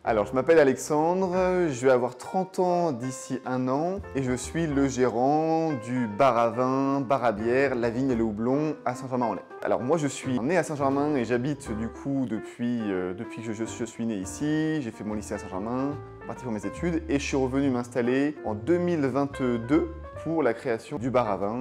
Alors, je m'appelle Alexandre, je vais avoir 30 ans d'ici un an et je suis le gérant du bar à vin, bar à bière, La Vigne et le Houblon à Saint-Germain-en-Laye. Alors moi je suis né à Saint-Germain et j'habite du coup depuis que je suis né ici. J'ai fait mon lycée à Saint-Germain, parti pour mes études et je suis revenu m'installer en 2022 pour la création du bar à vin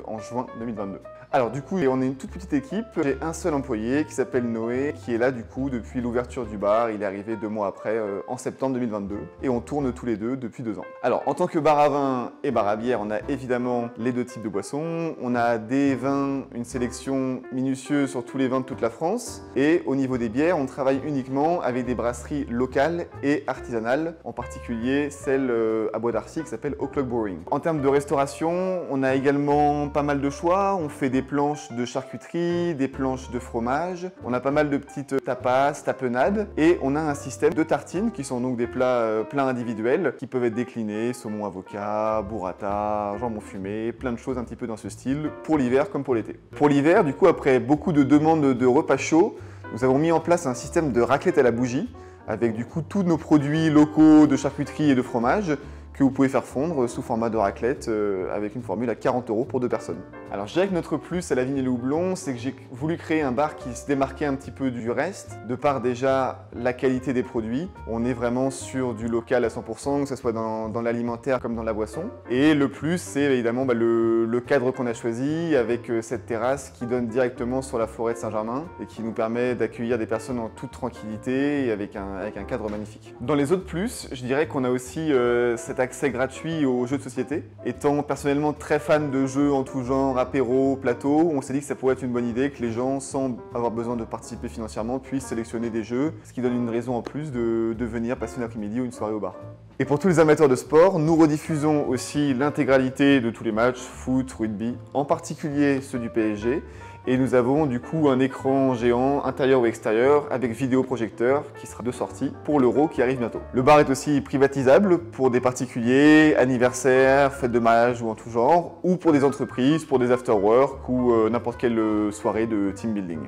en juin 2022. Alors du coup, on est une toute petite équipe. J'ai un seul employé qui s'appelle Noé, qui est là du coup depuis l'ouverture du bar. Il est arrivé 2 mois après, en septembre 2022. Et on tourne tous les deux depuis 2 ans. Alors en tant que bar à vin et bar à bière, on a évidemment les deux types de boissons. On a des vins, une sélection minutieuse sur tous les vins de toute la France. Et au niveau des bières, on travaille uniquement avec des brasseries locales et artisanales, en particulier celle à Bois d'Arcy qui s'appelle O'Clock Brewing. En termes de restauration, on a également pas mal de choix. On fait des planches de charcuterie, des planches de fromage. On a pas mal de petites tapas, tapenades et on a un système de tartines qui sont donc des plats individuels qui peuvent être déclinés, saumon avocat, burrata, jambon fumé, plein de choses un petit peu dans ce style pour l'hiver comme pour l'été. Pour l'hiver, du coup, après beaucoup de demandes de repas chauds, nous avons mis en place un système de raclette à la bougie avec du coup tous nos produits locaux de charcuterie et de fromage que vous pouvez faire fondre sous format de raclette avec une formule à 40 € pour 2 personnes. Alors je dirais que notre plus à La Vigne et le Houblon, c'est que j'ai voulu créer un bar qui se démarquait un petit peu du reste, de par déjà la qualité des produits. On est vraiment sur du local à 100%, que ce soit dans l'alimentaire comme dans la boisson. Et le plus, c'est évidemment le cadre qu'on a choisi avec cette terrasse qui donne directement sur la forêt de Saint-Germain et qui nous permet d'accueillir des personnes en toute tranquillité et avec un cadre magnifique. Dans les autres plus, je dirais qu'on a aussi cet accès gratuit aux jeux de société. Étant personnellement très fan de jeux en tout genre, apéro, plateau, on s'est dit que ça pourrait être une bonne idée que les gens, sans avoir besoin de participer financièrement, puissent sélectionner des jeux, ce qui donne une raison en plus de venir passer une après-midi ou une soirée au bar. Et pour tous les amateurs de sport, nous rediffusons aussi l'intégralité de tous les matchs, foot, rugby, en particulier ceux du PSG. Et nous avons du coup un écran géant intérieur ou extérieur avec vidéoprojecteur qui sera de sortie pour l'Euro qui arrive bientôt. Le bar est aussi privatisable pour des particuliers, anniversaires, fêtes de mariage ou en tout genre, ou pour des entreprises, pour des after-work ou n'importe quelle soirée de team building.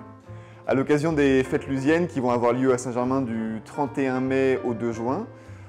À l'occasion des fêtes lusiennes qui vont avoir lieu à Saint-Germain du 31 mai au 2 juin,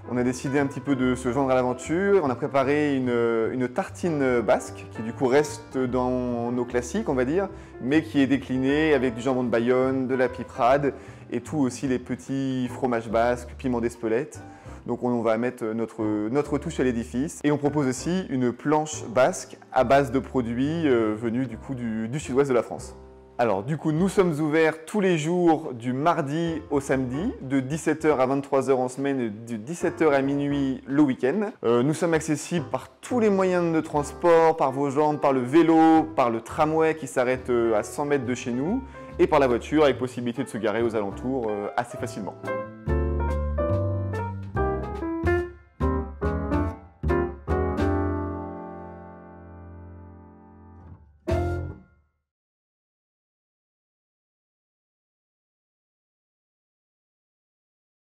on a décidé un petit peu de se joindre à l'aventure. On a préparé une tartine basque qui du coup reste dans nos classiques, on va dire, mais qui est déclinée avec du jambon de Bayonne, de la piperade et tout aussi les petits fromages basques, piment d'Espelette. Donc on va mettre notre touche à l'édifice. Et on propose aussi une planche basque à base de produits venus du coup du sud-ouest de la France. Alors du coup, nous sommes ouverts tous les jours du mardi au samedi, de 17 h à 23 h en semaine et de 17 h à minuit le week-end. Nous sommes accessibles par tous les moyens de transport, par vos jambes, par le vélo, par le tramway qui s'arrête à 100 mètres de chez nous et par la voiture avec possibilité de se garer aux alentours assez facilement.